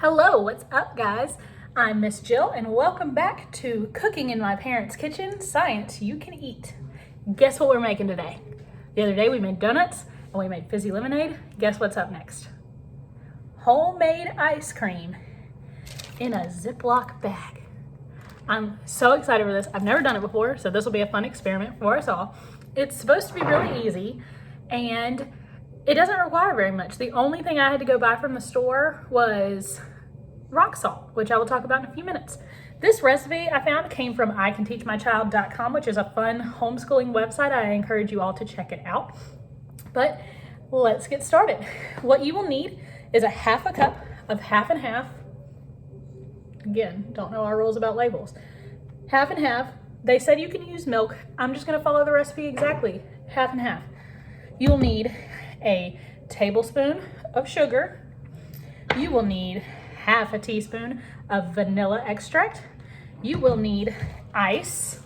Hello, what's up guys? I'm Miss Jill and welcome back to Cooking in My Parents' Kitchen, Science You Can Eat. Guess what we're making today? The other day we made donuts and we made fizzy lemonade. Guess what's up next? Homemade ice cream in a Ziploc bag. I'm so excited for this. I've never done it before, so this will be a fun experiment for us all. It's supposed to be really easy and it doesn't require very much. The only thing I had to go buy from the store was rock salt, which I will talk about in a few minutes. This recipe I found came from icanteachmychild.com, which is a fun homeschooling website. I encourage you all to check it out. But let's get started. What you will need is a half a cup of half and half. Again, don't know our rules about labels. Half and half. They said you can use milk. I'm just gonna follow the recipe exactly. Half and half. You will need a tablespoon of sugar. You will need half a teaspoon of vanilla extract. You will need ice.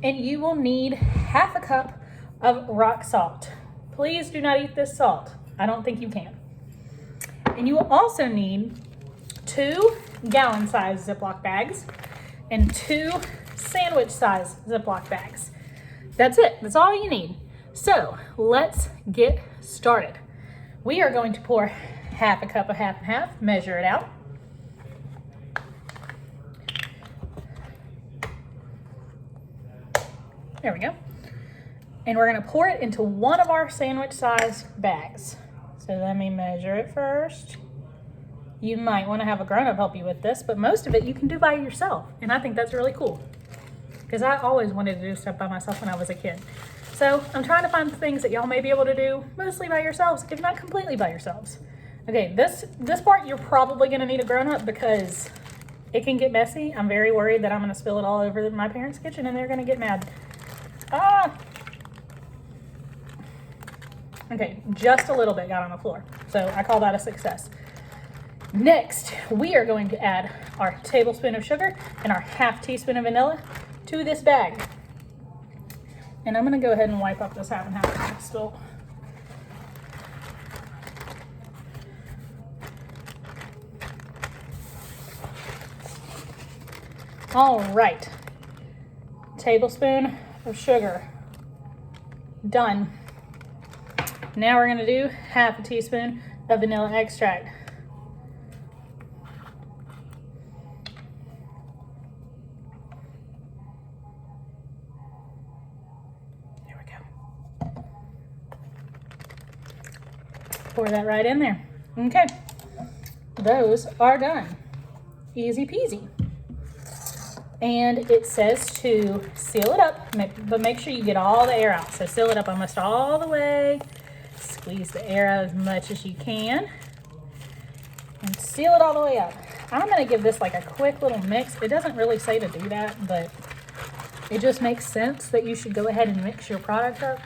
And you will need half a cup of rock salt. Please do not eat this salt. I don't think you can. And you will also need 2 gallon-sized Ziploc bags and 2 sandwich-sized Ziploc bags. That's it. That's all you need. So let's get started. We are going to pour half a cup of half and half, measure it out. There we go. And we're gonna pour it into one of our sandwich-sized bags. So let me measure it first. You might wanna have a grown-up help you with this, but most of it you can do by yourself. And I think that's really cool because I always wanted to do stuff by myself when I was a kid. So I'm trying to find things that y'all may be able to do mostly by yourselves, if not completely by yourselves. Okay, this part you're probably gonna need a grown-up because it can get messy. I'm very worried that I'm gonna spill it all over my parents' kitchen and they're gonna get mad. Okay, just a little bit got on the floor. So I call that a success. Next, we are going to add our tablespoon of sugar and our half teaspoon of vanilla to this bag. And I'm gonna go ahead and wipe up this half and half spill. All right, tablespoon of sugar, done. Now we're gonna do half a teaspoon of vanilla extract. There we go. Pour that right in there. Okay, those are done. Easy peasy. And it says to seal it up, but make sure you get all the air out. So seal it up almost all the way. Squeeze the air out as much as you can. And seal it all the way up. I'm gonna give this like a quick little mix. It doesn't really say to do that, but it just makes sense that you should go ahead and mix your product up.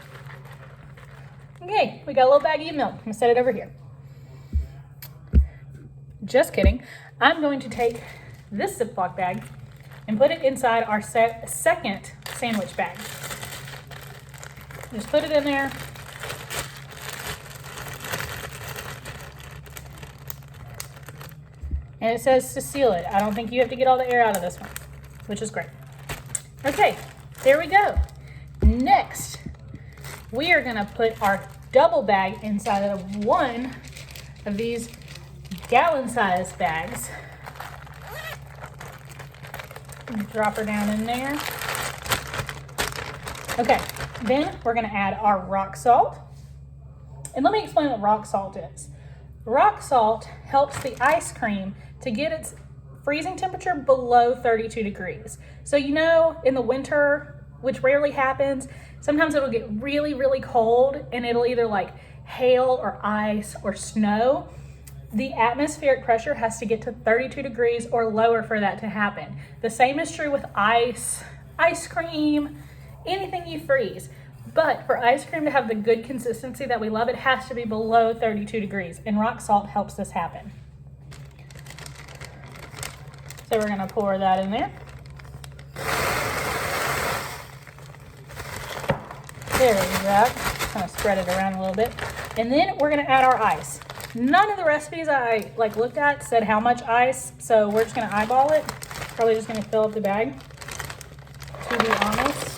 Okay, we got a little baggie of milk. I'm gonna set it over here. Just kidding. I'm going to take this Ziploc bag and put it inside our second sandwich bag. Just put it in there. And it says to seal it. I don't think you have to get all the air out of this one, which is great. Okay, there we go. Next, we are gonna put our double bag inside of one of these gallon-sized bags. Drop her down in there. Okay, then we're gonna add our rock salt. And let me explain what rock salt is. Rock salt helps the ice cream to get its freezing temperature below 32 degrees. So you know, in the winter, which rarely happens, sometimes it'll get really, really cold and it'll either like hail or ice or snow. The atmospheric pressure has to get to 32 degrees or lower for that to happen. The same is true with ice cream, anything you freeze. But for ice cream to have the good consistency that we love, it has to be below 32 degrees, and rock salt helps this happen. So we're gonna pour that in there. There we go. Kind of spread it around a little bit. And then we're gonna add our ice. None of the recipes I looked at said how much ice, so we're just gonna eyeball it. Probably just gonna fill up the bag, to be honest.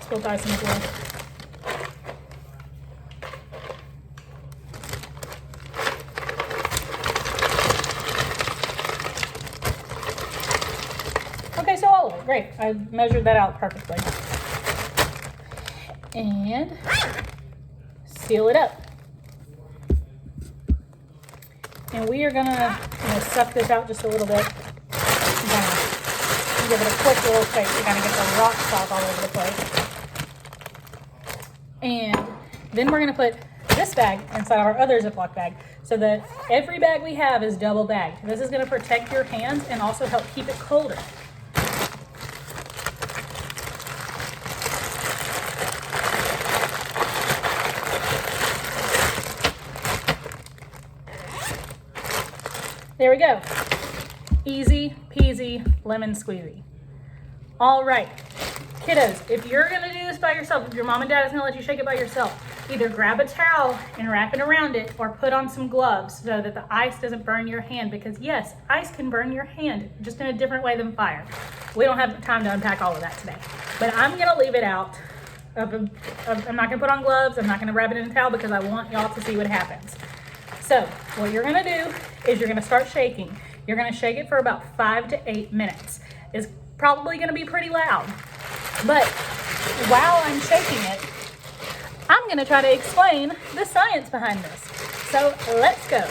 Spilled ice on the floor. Okay, so all of it, great. I measured that out perfectly. And seal it up. And we are gonna suck this out just a little bit. Give it a quick little shake to kind of get the rock salt all over the place. And then we're gonna put this bag inside of our other Ziploc bag so that every bag we have is double bagged. This is gonna protect your hands and also help keep it colder. There we go. Easy peasy lemon squeezy. All right, kiddos, if you're gonna do this by yourself, if your mom and dad is gonna let you shake it by yourself, either grab a towel and wrap it around it or put on some gloves so that the ice doesn't burn your hand, because yes, ice can burn your hand, just in a different way than fire. We don't have time to unpack all of that today, but I'm gonna leave it out. I'm not gonna put on gloves, I'm not gonna wrap it in a towel because I want y'all to see what happens. So what you're gonna do is you're gonna start shaking. You're gonna shake it for about 5 to 8 minutes. It's probably gonna be pretty loud, but while I'm shaking it, I'm gonna try to explain the science behind this. So let's go.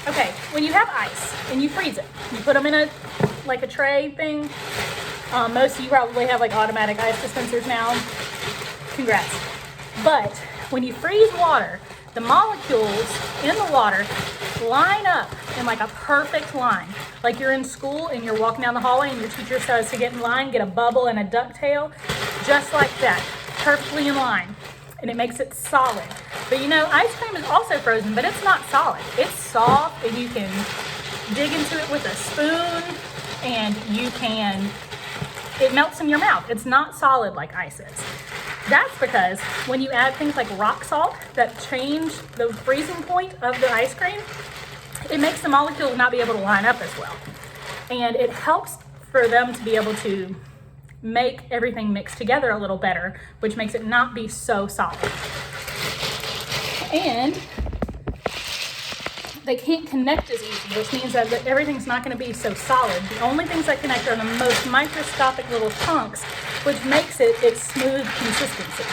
Okay, when you have ice and you freeze it, you put them in a tray thing. Most of you probably have automatic ice dispensers now. Congrats. But when you freeze water, the molecules in the water line up in a perfect line. Like you're in school and you're walking down the hallway and your teacher says to get in line, get a bubble and a ducktail, just like that, perfectly in line. And it makes it solid. But ice cream is also frozen, but it's not solid. It's soft and you can dig into it with a spoon and it melts in your mouth. It's not solid like ice is. That's because when you add things like rock salt that change the freezing point of the ice cream, it makes the molecules not be able to line up as well. And it helps for them to be able to make everything mix together a little better, which makes it not be so solid. And they can't connect as easy, which means that everything's not going to be so solid. The only things that connect are the most microscopic little chunks, which makes it its smooth consistency.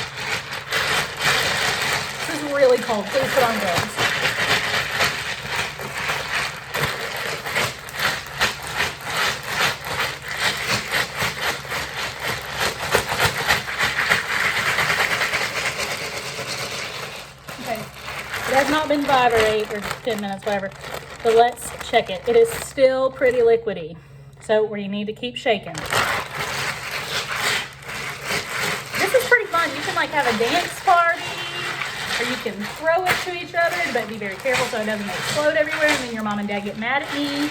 This is really cold. Please put on gloves. It has not been 5 or 8 or 10 minutes, whatever, but let's check it. It is still pretty liquidy, so we need to keep shaking. This is pretty fun. You can have a dance party, or you can throw it to each other, but be very careful so it doesn't explode everywhere and then your mom and dad get mad at me.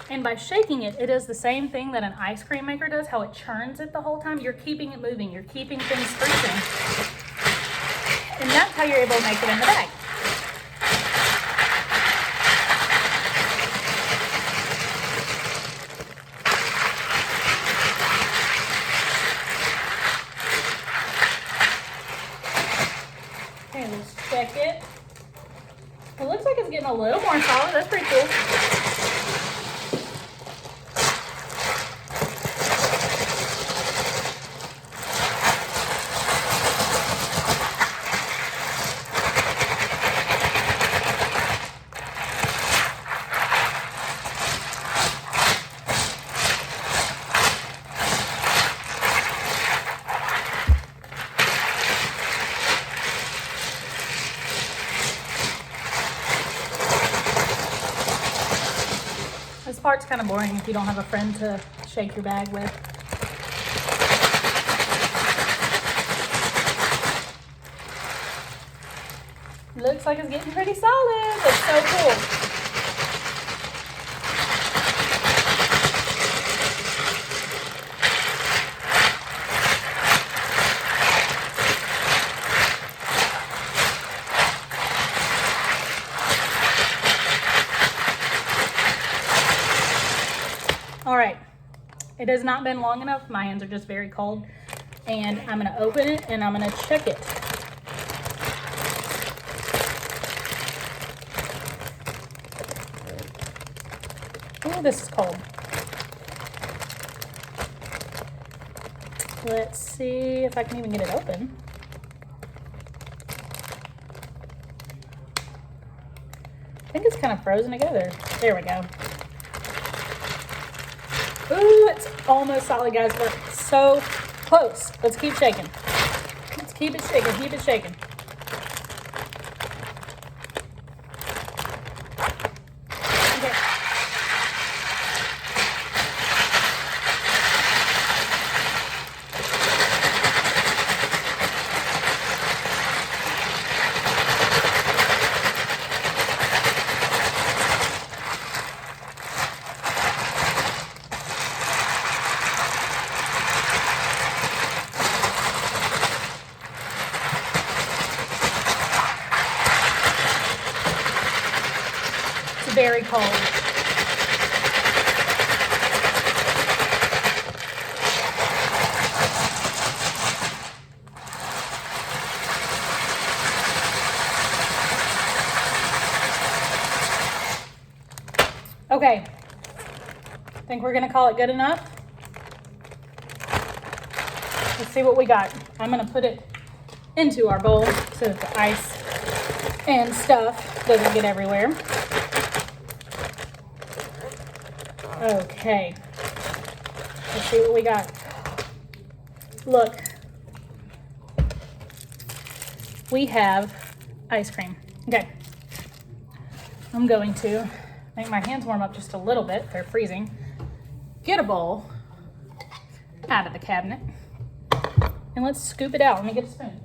And by shaking it, it does the same thing that an ice cream maker does, how it churns it the whole time. You're keeping it moving. You're keeping things freezing. And that's how you're able to make it in the bag. Okay, let's check it. It looks like it's getting a little more solid. That's pretty cool. This part's kind of boring if you don't have a friend to shake your bag with. Looks like it's getting pretty solid. It's so cool. All right, it has not been long enough. My hands are just very cold. And I'm gonna open it and I'm gonna check it. Oh, this is cold. Let's see if I can even get it open. I think it's kind of frozen together. There we go. Ooh, it's almost solid, guys. We're so close. Let's keep shaking. Let's keep it shaking, keep it shaking. Okay. Very cold. Okay, I think we're gonna call it good enough. Let's see what we got. I'm gonna put it into our bowl so that the ice and stuff doesn't get everywhere. Okay, let's see what we got. Look, we have ice cream. Okay, I'm going to make my hands warm up just a little bit. They're freezing. Get a bowl out of the cabinet and let's scoop it out. Let me get a spoon.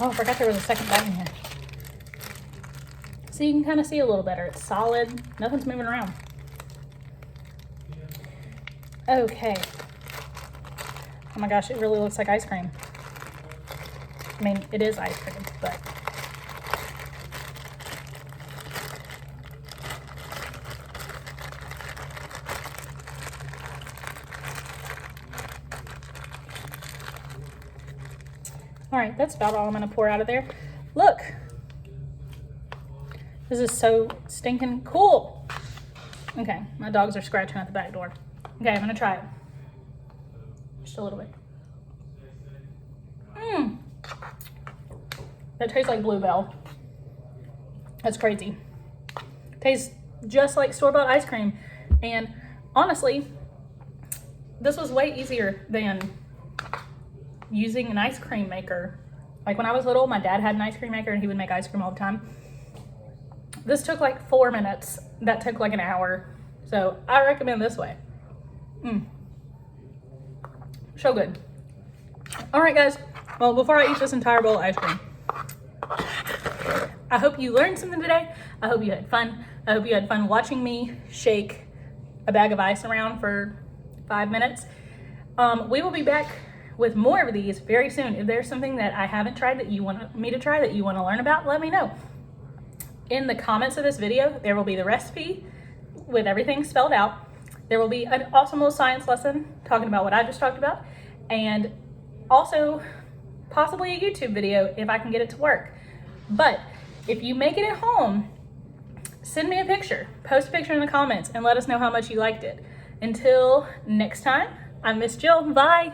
Oh, I forgot there was a second button here. So you can kind of see a little better. It's solid. Nothing's moving around. Okay. Oh my gosh, it really looks like ice cream. I mean, it is ice cream, but... All right, that's about all I'm gonna pour out of there. Look, this is so stinking cool. Okay, my dogs are scratching at the back door. Okay, I'm gonna try it. Just a little bit. That tastes like Bluebell. That's crazy. Tastes just like store-bought ice cream. And honestly, this was way easier than using an ice cream maker. Like when I was little, my dad had an ice cream maker and he would make ice cream all the time. This took like 4 minutes. That took like an hour. So I recommend this way. So good. All right, guys. Well, before I eat this entire bowl of ice cream, I hope you learned something today. I hope you had fun. I hope you had fun watching me shake a bag of ice around for 5 minutes. We will be back with more of these very soon. If there's something that I haven't tried that you want me to try, that you want to learn about, let me know. In the comments of this video, there will be the recipe with everything spelled out. There will be an awesome little science lesson talking about what I just talked about, and also possibly a YouTube video if I can get it to work. But if you make it at home, send me a picture, post a picture in the comments, and let us know how much you liked it. Until next time, I'm Miss Jill. Bye.